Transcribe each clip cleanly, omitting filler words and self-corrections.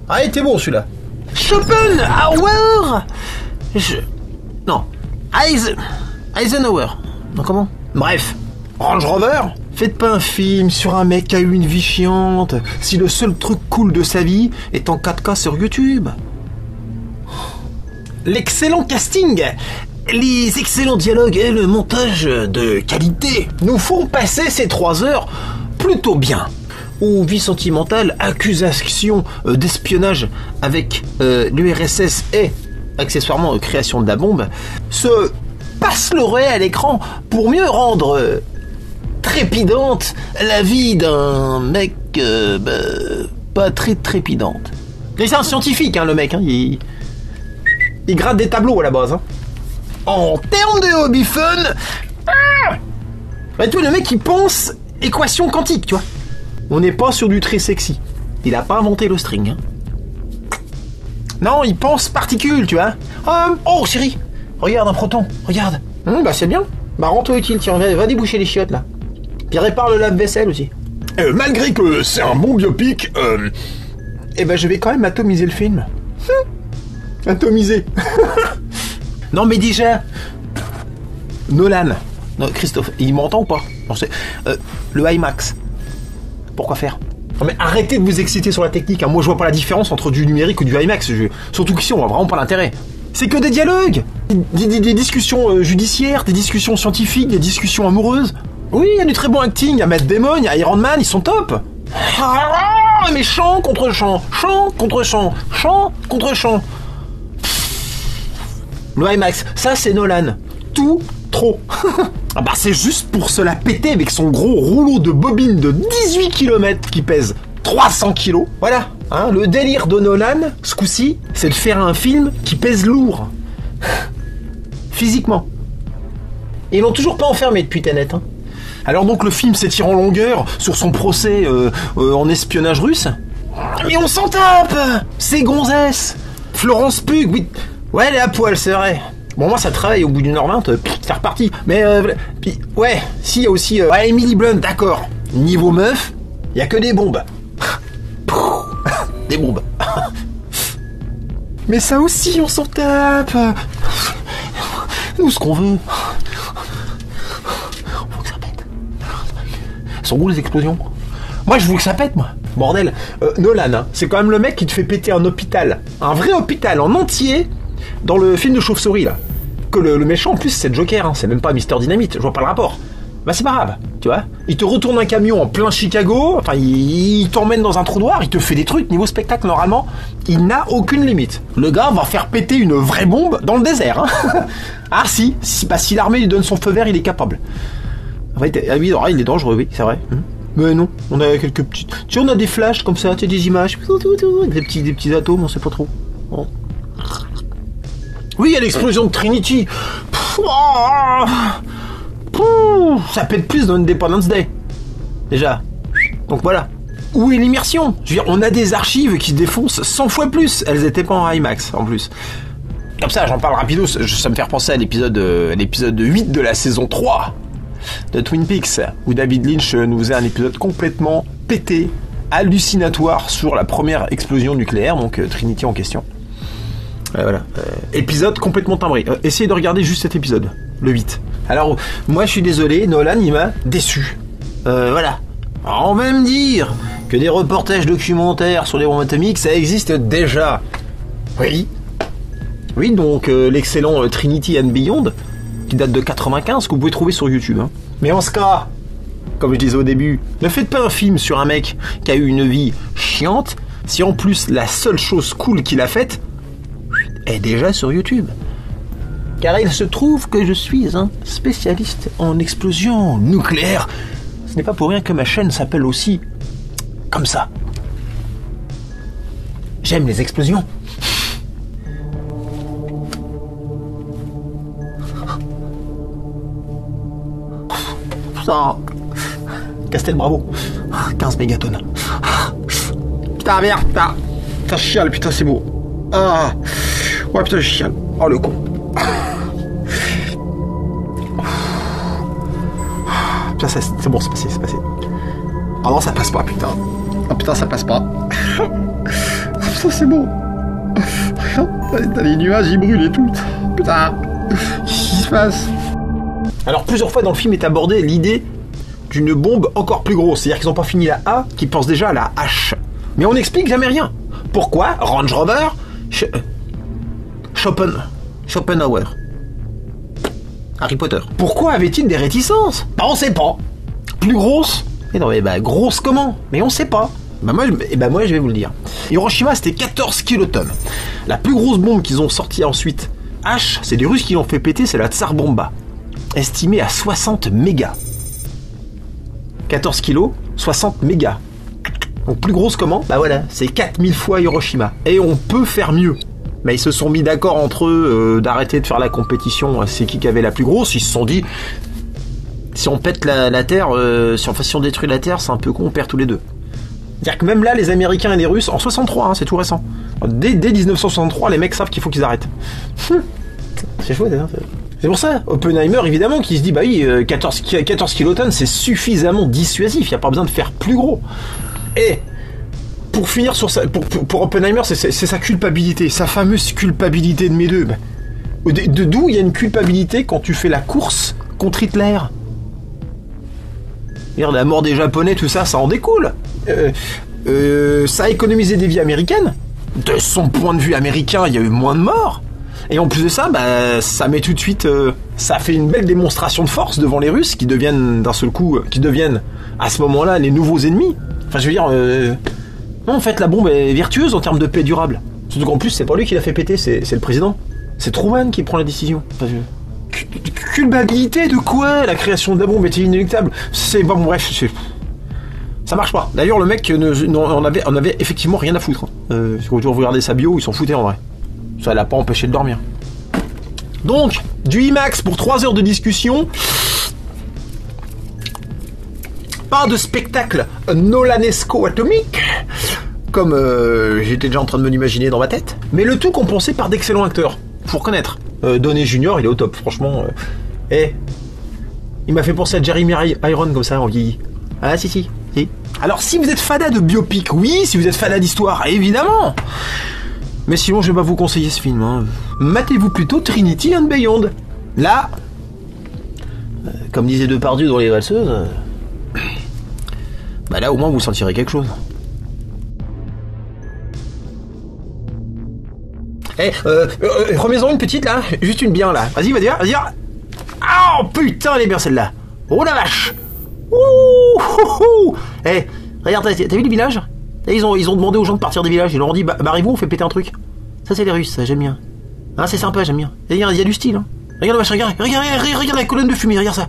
Ah, il était bon celui-là. Schopenhauer. Non. Eisenhower. Non, comment? Bref. Range Rover. Faites pas un film sur un mec qui a eu une vie chiante, si le seul truc cool de sa vie est en 4K sur YouTube. L'excellent casting, les excellents dialogues et le montage de qualité nous font passer ces 3 heures plutôt bien. Où vie sentimentale, accusation d'espionnage avec l'URSS et accessoirement création de la bombe, se passe l'oreille à l'écran pour mieux rendre trépidante la vie d'un mec pas très trépidante. C'est un scientifique, hein, le mec, hein, il gratte des tableaux à la base. Hein. En termes de hobby fun, tu vois, le mec il pense équation quantique, tu vois. On n'est pas sur du très sexy. Il a pas inventé le string. Hein. Non, il pense particules, tu vois. Oh chérie, regarde un proton, regarde. Bah c'est bien. Bah rends-toi utile, tiens, va déboucher les chiottes là. Puis répare le lave-vaisselle aussi. Malgré que c'est un bon biopic, je vais quand même atomiser le film. Atomiser. Non mais déjà, Nolan. Non, Christophe, il m'entend ou pas? Non, le IMAX. Pourquoi faire? Non mais arrêtez de vous exciter sur la technique. Hein. Moi je vois pas la différence entre du numérique ou du IMAX. Surtout qu'ici on voit vraiment pas l'intérêt. C'est que des dialogues, des discussions judiciaires, des discussions scientifiques, des discussions amoureuses. Oui, il y a du très bon acting, il y a Matt Damon, il y a Iron Man, ils sont top. Mais chant contre chant, chant contre chant, chant contre chant. Le IMAX, ça c'est Nolan. Tout trop. C'est juste pour se la péter avec son gros rouleau de bobine de 18 km qui pèse 300 kg. Voilà. Hein, le délire de Nolan, ce coup-ci, c'est de faire un film qui pèse lourd. Physiquement. Et ils l'ont toujours pas enfermé depuis Tenet. Hein. Alors donc le film s'étire en longueur sur son procès en espionnage russe. Mais on s'en tape. C'est gonzesse. Florence Pugh, oui. Ouais, elle est à poil, c'est vrai. Bon, moi ça travaille au bout d'une heure 20, c'est reparti. Mais, puis, ouais, si, il y a aussi Emily Blunt, d'accord. Niveau meuf, il y a que des bombes. Des bombes. Mais ça aussi, on s'en tape. Nous, ce qu'on veut. Faut que ça pète. Elles sont où les explosions? Moi, je veux que ça pète, moi. Bordel. Nolan, hein, c'est quand même le mec qui te fait péter un hôpital. Un vrai hôpital en entier dans le film de chauve-souris, là. Que le méchant, en plus, c'est le Joker. Hein, c'est même pas Mister Dynamite. Je vois pas le rapport. Bah, c'est pas grave. Tu vois, il te retourne un camion en plein Chicago, enfin il t'emmène dans un trou noir, il te fait des trucs, niveau spectacle normalement, il n'a aucune limite. Le gars va faire péter une vraie bombe dans le désert. Hein. Ah si l'armée lui donne son feu vert, il est capable. Ah oui, il est dangereux, oui, c'est vrai. Mais non, on a quelques petites... Tu sais, on a des flashs comme ça, tu sais, des images, des petits atomes, on sait pas trop. Bon. Oui, il y a l'explosion de Trinity. Ça pète plus dans Independence Day. Déjà. Donc voilà. Où est l'immersion? Je veux dire, on a des archives qui se défoncent 100 fois plus. Elles étaient pas en IMAX, en plus. Comme ça, j'en parle rapido. Ça me fait repenser à l'épisode 8 de la saison 3 de Twin Peaks, où David Lynch nous faisait un épisode complètement pété, hallucinatoire sur la première explosion nucléaire, donc Trinity en question. Voilà. Épisode complètement timbré. Essayez de regarder juste cet épisode, le 8. Alors, moi je suis désolé, Nolan il m'a déçu. Voilà. Alors, on va me dire que des reportages documentaires sur les bombes atomiques, ça existe déjà. Oui. Oui, donc l'excellent Trinity and Beyond, qui date de 95, que vous pouvez trouver sur YouTube. Hein. Mais en ce cas, comme je disais au début, ne faites pas un film sur un mec qui a eu une vie chiante, si en plus la seule chose cool qu'il a faite est déjà sur YouTube. Car il se trouve que je suis un spécialiste en explosion nucléaire. Ce n'est pas pour rien que ma chaîne s'appelle aussi comme ça. J'aime les explosions. Putain. Castel Bravo. 15 mégatonnes. Putain, merde, putain. Putain, je chiale, putain, c'est beau. Ah. Ouais, putain, je chiale. Oh, le con. Putain, c'est bon, c'est passé. Ah non, ça passe pas, putain. Ah putain, ça passe pas. Ça c'est bon. T'as les nuages, ils brûlent et tout. Putain, qu'est-ce qui se passe? Alors plusieurs fois dans le film est abordée l'idée d'une bombe encore plus grosse. C'est-à-dire qu'ils n'ont pas fini la A, qu'ils pensent déjà à la H. Mais on n'explique jamais rien. Pourquoi Range Rover Schopenhauer. Harry Potter. Pourquoi avait-il des réticences? Bah on sait pas. Plus grosse? Mais non mais bah grosse comment? Mais on sait pas. Moi je vais vous le dire. Hiroshima c'était 14 kilotonnes. La plus grosse bombe qu'ils ont sortie ensuite, H, c'est des Russes qui l'ont fait péter, c'est la Tsar Bomba. Estimée à 60 mégas. 14 kilos, 60 mégas. Donc plus grosse comment? Bah voilà, c'est 4000 fois Hiroshima. Et on peut faire mieux. Mais ils se sont mis d'accord entre eux d'arrêter de faire la compétition. C'est qui avait la plus grosse? Ils se sont dit, si on pète la Terre, si on détruit la Terre, c'est un peu con, on perd tous les deux. C'est-à-dire que même là, les Américains et les Russes, en 63, hein, c'est tout récent. Dès 1963, les mecs savent qu'il faut qu'ils arrêtent. C'est chouette, hein. C'est pour ça, Oppenheimer, évidemment, qui se dit, bah oui, 14 kilotonnes, c'est suffisamment dissuasif, il n'y a pas besoin de faire plus gros. Et, pour finir sur ça, pour Oppenheimer, c'est sa culpabilité, sa fameuse culpabilité de mes deux. D'où il y a une culpabilité quand tu fais la course contre Hitler? Regarde, la mort des Japonais, tout ça, ça en découle. Ça a économisé des vies américaines. De son point de vue américain, il y a eu moins de morts. Et en plus de ça, bah, ça met tout de suite... ça fait une belle démonstration de force devant les Russes, qui deviennent d'un seul coup... qui deviennent, à ce moment-là, les nouveaux ennemis. Enfin, je veux dire... non, en fait, la bombe est vertueuse en termes de paix durable. Surtout qu'en plus, c'est pas lui qui l'a fait péter, c'est le président. C'est Truman qui prend la décision. Enfin, culpabilité de quoi? La création de la bombe était inéluctable. C'est... Bon, bref, ça marche pas. D'ailleurs, le mec, on avait effectivement rien à foutre. Quand vous regardez sa bio, ils s'en foutaient en vrai. Ça l'a pas empêché de dormir. Donc, du IMAX pour 3 heures de discussion. Pas de spectacle nolanesco atomique, comme j'étais déjà en train de me l'imaginer dans ma tête. Mais le tout compensé par d'excellents acteurs. Faut reconnaître. Downey Junior, il est au top, franchement. Il m'a fait penser à Jeremy Irons comme ça en vieilli. Ah si. Alors si vous êtes fada de biopic, oui. Si vous êtes fada d'histoire, évidemment. Mais sinon, je vais pas vous conseiller ce film. Hein. Matez-vous plutôt Trinity and Beyond. Là, comme disait Depardieu dans Les Valseuses, bah là au moins vous sentirez quelque chose. Remets-en une petite là, juste une bien là. Vas-y. Oh putain, elle est bien celle-là. Oh la vache. Ouh. Regarde, t'as vu les villages? Ils ont demandé aux gens de partir des villages. Ils leur ont dit, barrez-vous, on fait péter un truc. Ça, c'est les Russes, ça, j'aime bien. Hein, c'est sympa, j'aime bien. Il y a du style. Hein. Regarde la colonne de fumée, regarde ça.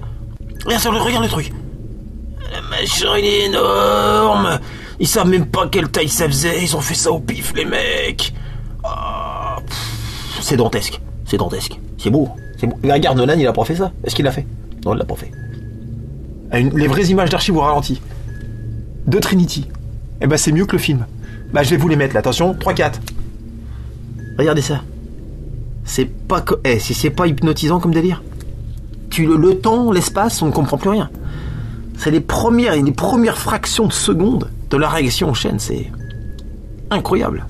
Regarde le truc. Le machin, il est énorme. Ils savent même pas quelle taille ça faisait. Ils ont fait ça au pif, les mecs. Oh, c'est dantesque. C'est beau. Regarde, Nolan, il a pas fait ça. Est-ce qu'il l'a fait? Non, il l'a pas fait. Les vraies images d'archives au ralenti. De Trinity. C'est mieux que le film. Je vais vous les mettre là, attention, 3-4. Regardez ça. C'est pas si c'est pas hypnotisant comme délire. Le temps, l'espace, on ne comprend plus rien. C'est les premières fractions de seconde de la réaction en chaîne, c'est incroyable.